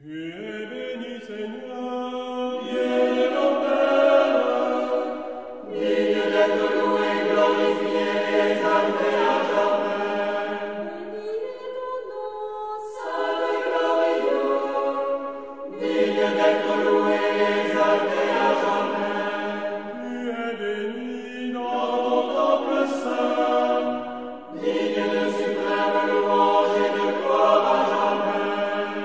Tu es béni, Seigneur, Dieu de ton Père, digne d'être loué, glorifié et exalté à jamais. Béni est ton nom, saint et glorieux, digne d'être loué et exalté à jamais. tu es béni Dans dans ton temple saint, digne de suprême louange et de gloire à jamais. Tu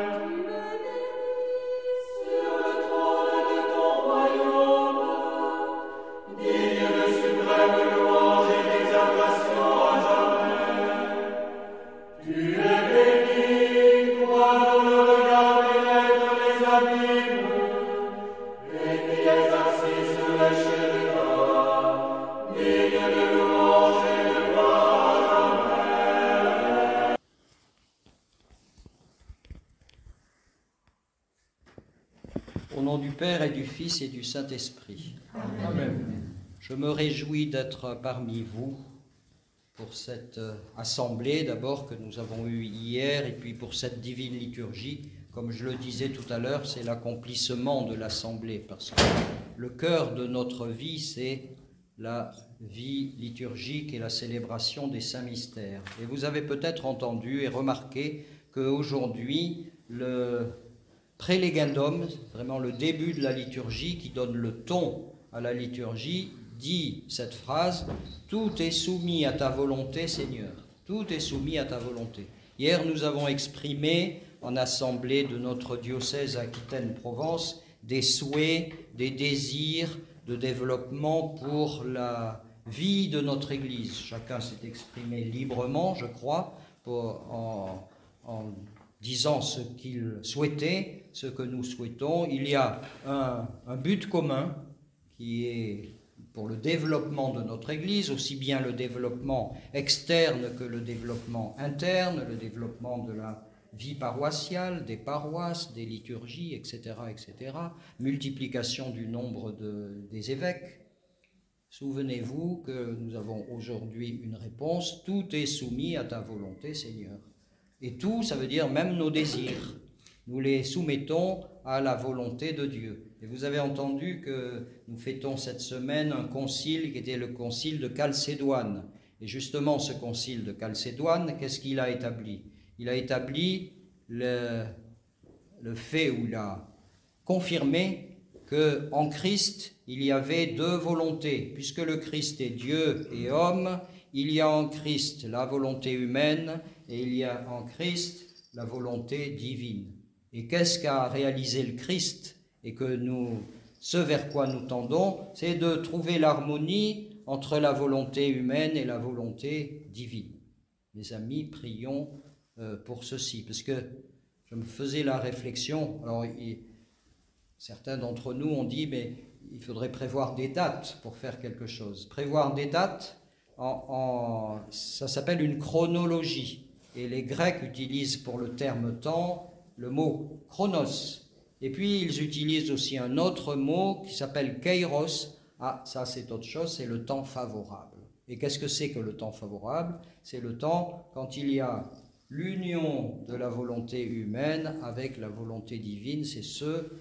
es béni sur le trône de ton royaume, digne de suprême louange et d'exaltation à jamais. Tu es béni, toi dont le regard pénètre les abîmes, et qui es assis sur les chérubins, digne de louange et de gloire à jamais. Au nom du Père et du Fils et du Saint-Esprit. Amen. Je me réjouis d'être parmi vous pour cette assemblée d'abord que nous avons eue hier et puis pour cette divine liturgie. Comme je le disais tout à l'heure, c'est l'accomplissement de l'assemblée parce que le cœur de notre vie, c'est la vie liturgique et la célébration des saints mystères. Et vous avez peut-être entendu et remarqué qu'aujourd'hui, le Prélégendum, vraiment le début de la liturgie qui donne le ton à la liturgie, dit cette phrase « Tout est soumis à ta volonté, Seigneur. Tout est soumis à ta volonté. » Hier, nous avons exprimé en assemblée de notre diocèse Aquitaine-Provence des souhaits, des désirs de développement pour la vie de notre Église. Chacun s'est exprimé librement, je crois, en disant ce qu'il souhaitait, ce que nous souhaitons. Il y a un but commun qui est pour le développement de notre Église, aussi bien le développement externe que le développement interne, le développement de la vie paroissiale, des paroisses, des liturgies, etc., etc., multiplication du nombre des évêques. Souvenez-vous que nous avons aujourd'hui une réponse, tout est soumis à ta volonté, Seigneur. Et tout, ça veut dire même nos désirs. Nous les soumettons à la volonté de Dieu. Et vous avez entendu que nous fêtons cette semaine un concile qui était le concile de Chalcédoine. Et justement, ce concile de Chalcédoine, qu'est-ce qu'il a établi? Il a établi le fait, ou il a confirmé qu'en Christ, il y avait deux volontés. Puisque le Christ est Dieu et homme, il y a en Christ la volonté humaine et il y a en Christ la volonté divine. Et qu'est-ce qu'a réalisé le Christ et que ce vers quoi nous tendons, c'est de trouver l'harmonie entre la volonté humaine et la volonté divine. Mes amis, prions pour ceci, parce que je me faisais la réflexion, alors certains d'entre nous ont dit, mais il faudrait prévoir des dates pour faire quelque chose. Prévoir des dates, ça s'appelle une chronologie, et les Grecs utilisent pour le terme temps le mot chronos, et puis ils utilisent aussi un autre mot qui s'appelle kairos. Ah, ça c'est autre chose, c'est le temps favorable. Et qu'est-ce que c'est que le temps favorable? C'est le temps quand il y a l'union de la volonté humaine avec la volonté divine, c'est ce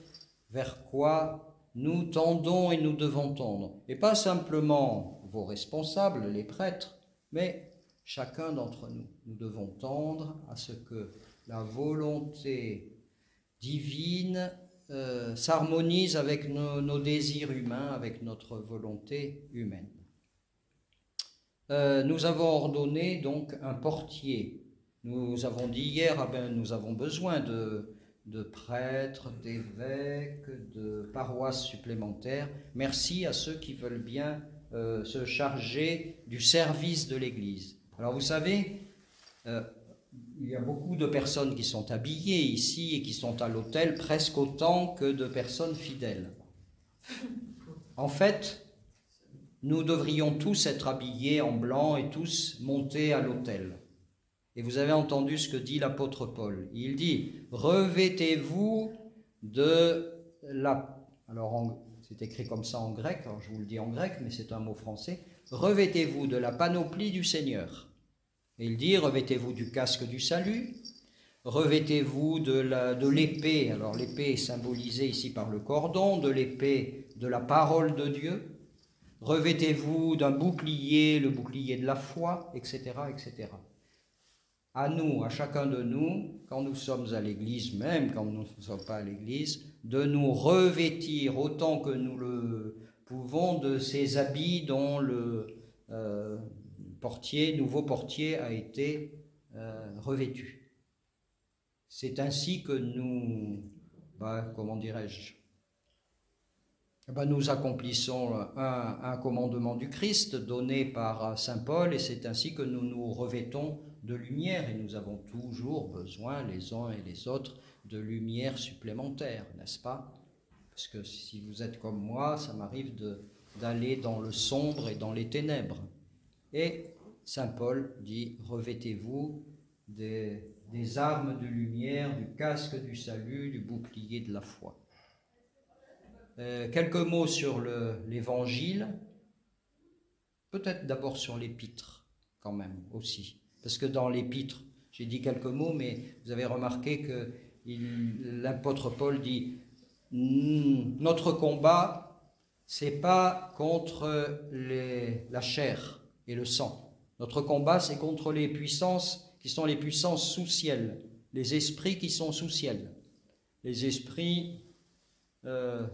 vers quoi nous tendons et nous devons tendre. Et pas simplement vos responsables, les prêtres, mais chacun d'entre nous. Nous devons tendre à ce que la volonté divine s'harmonise avec nos désirs humains, avec notre volonté humaine. Nous avons ordonné donc un portier. Nous avons dit hier, nous avons besoin de prêtres, d'évêques, de paroisses supplémentaires. Merci à ceux qui veulent bien se charger du service de l'Église. Alors vous savez, il y a beaucoup de personnes qui sont habillées ici et qui sont à l'autel presque autant que de personnes fidèles. En fait, nous devrions tous être habillés en blanc et tous monter à l'autel. Et vous avez entendu ce que dit l'apôtre Paul. Il dit « Revêtez-vous de la... » Alors, c'est écrit comme ça en grec, alors je vous le dis en grec, mais c'est un mot français. « Revêtez-vous de la panoplie du Seigneur. » Et il dit « Revêtez-vous du casque du salut, Revêtez-vous de l'épée. Alors l'épée est symbolisée ici par le cordon, de l'épée de la parole de Dieu. Revêtez-vous d'un bouclier, le bouclier de la foi, etc., etc. À nous, à chacun de nous, quand nous sommes à l'église, même quand nous ne sommes pas à l'église, de nous revêtir autant que nous le pouvons de ces habits dont le nouveau portier a été revêtu. C'est ainsi que nous, comment dirais-je, nous accomplissons un commandement du Christ donné par saint Paul, et c'est ainsi que nous nous revêtons de lumière, et nous avons toujours besoin, les uns et les autres, de lumière supplémentaire, n'est-ce pas? Parce que si vous êtes comme moi, ça m'arrive d'aller dans le sombre et dans les ténèbres. Et saint Paul dit, revêtez-vous des armes de lumière, du casque du salut, du bouclier de la foi. Quelques mots sur l'évangile, peut-être d'abord sur l'épître, quand même, aussi. Parce que dans l'épître, j'ai dit quelques mots, mais vous avez remarqué que l'apôtre Paul dit « Notre combat, c'est pas contre la chair et le sang. Notre combat, c'est contre les puissances qui sont les puissances sous ciel, les esprits qui sont sous ciel, les esprits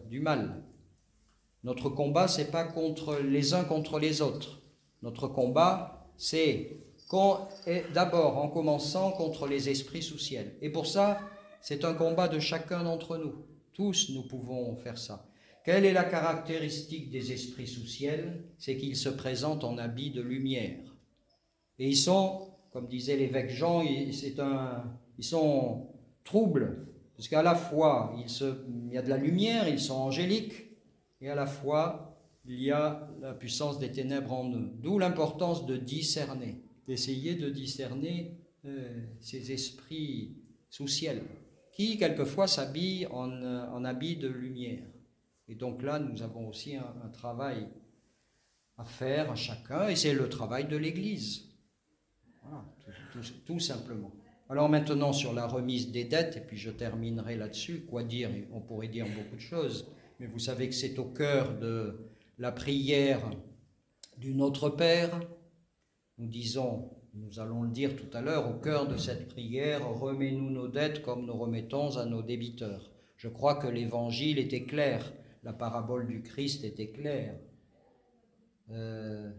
du mal. Notre combat, c'est pas les uns contre les autres. Notre combat, c'est d'abord en commençant contre les esprits sous ciel. Et pour ça, c'est un combat de chacun d'entre nous. Tous, nous pouvons faire ça. Quelle est la caractéristique des esprits sous ciel? C'est qu'ils se présentent en habit de lumière. Et ils sont, comme disait l'évêque Jean, ils sont troubles. Parce qu'à la fois, il y a de la lumière, ils sont angéliques, et à la fois, il y a la puissance des ténèbres en eux. D'où l'importance de discerner, d'essayer de discerner ces esprits sous ciel, qui quelquefois s'habillent en habits de lumière. Et donc là, nous avons aussi un travail à faire à chacun, et c'est le travail de l'Église. Voilà, tout simplement. Alors maintenant sur la remise des dettes, et puis je terminerai là-dessus, quoi dire? On pourrait dire beaucoup de choses, mais vous savez que c'est au cœur de la prière du Notre Père. Nous allons le dire tout à l'heure, au cœur de cette prière, remets-nous nos dettes comme nous remettons à nos débiteurs. Je crois que l'évangile était clair, la parabole du Christ était claire. Il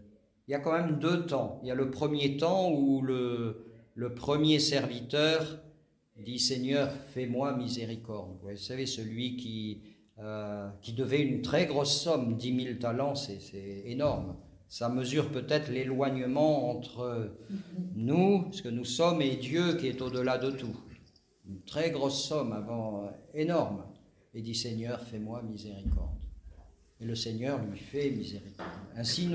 y a quand même deux temps. Il y a le premier temps où le premier serviteur dit « Seigneur, fais-moi miséricorde ». Vous savez, celui qui devait une très grosse somme, 10 000 talents, c'est énorme. Ça mesure peut-être l'éloignement entre nous, ce que nous sommes, et Dieu qui est au-delà de tout. Une très grosse somme, énorme. Et dit « Seigneur, fais-moi miséricorde ». Et le Seigneur lui fait miséricorde. Ainsi,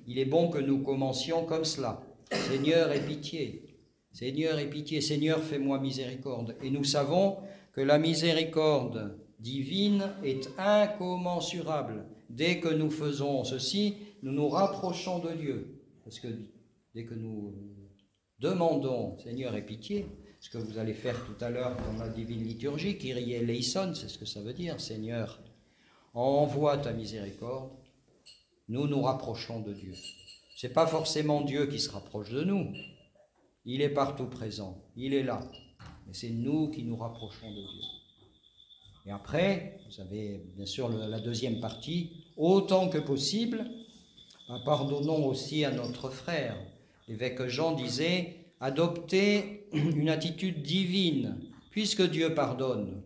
il est bon que nous commencions comme cela. « Seigneur, aie pitié ». Seigneur, aie pitié, Seigneur, fais-moi miséricorde. Et nous savons que la miséricorde divine est incommensurable. Dès que nous faisons ceci, nous nous rapprochons de Dieu. Parce que dès que nous demandons, Seigneur, aie pitié, ce que vous allez faire tout à l'heure dans la divine liturgie, Kyrie eleison, c'est ce que ça veut dire, Seigneur, envoie ta miséricorde, nous nous rapprochons de Dieu. Ce n'est pas forcément Dieu qui se rapproche de nous. Il est partout présent, il est là. Mais c'est nous qui nous rapprochons de Dieu. Et après, vous avez bien sûr la deuxième partie, autant que possible, pardonnons aussi à notre frère. L'évêque Jean disait, adoptez une attitude divine, puisque Dieu pardonne.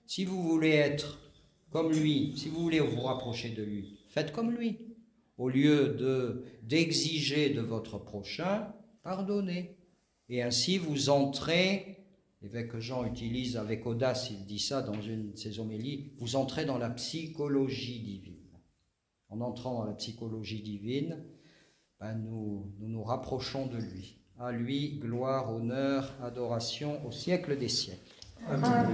Si vous voulez être comme lui, si vous voulez vous rapprocher de lui, faites comme lui. Au lieu d'exiger de votre prochain, pardonnez. Et ainsi vous entrez, l'évêque Jean utilise avec audace, il dit ça dans une de ses homélies, vous entrez dans la psychologie divine. En entrant dans la psychologie divine, nous nous rapprochons de lui. À lui, gloire, honneur, adoration au siècle des siècles. Amen.